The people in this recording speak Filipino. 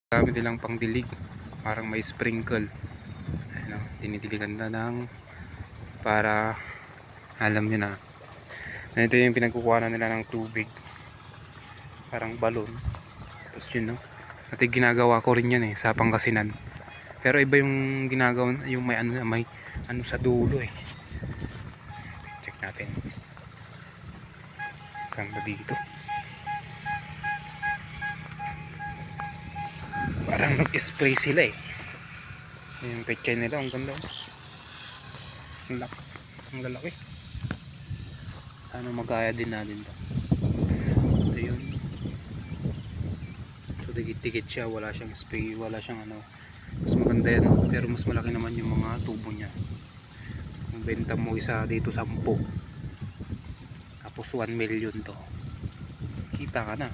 gamit nilang pangdilig, parang may sprinkle. Ano, dinidiligan na ng para alam nyo na. Ito yung pinagkukuha nila ng tubig, parang balon. Tapos yun, no, at ginagawa ko rin yan sa Pangasinan, pero iba yung ginagawa, yung may ano sa dulo check natin ganda dito, parang nag-spray sila yung pechay nila. Ang ganda, ang lalaki. Ano, magaya din natin to. Ito yun. So dikit-dikit siya, wala siyang spray, wala siyang ano. Mas maganda yan, pero mas malaki naman yung mga tubo niya. Kung benta mo isa dito 10, tapos 1 million to, kita ka na.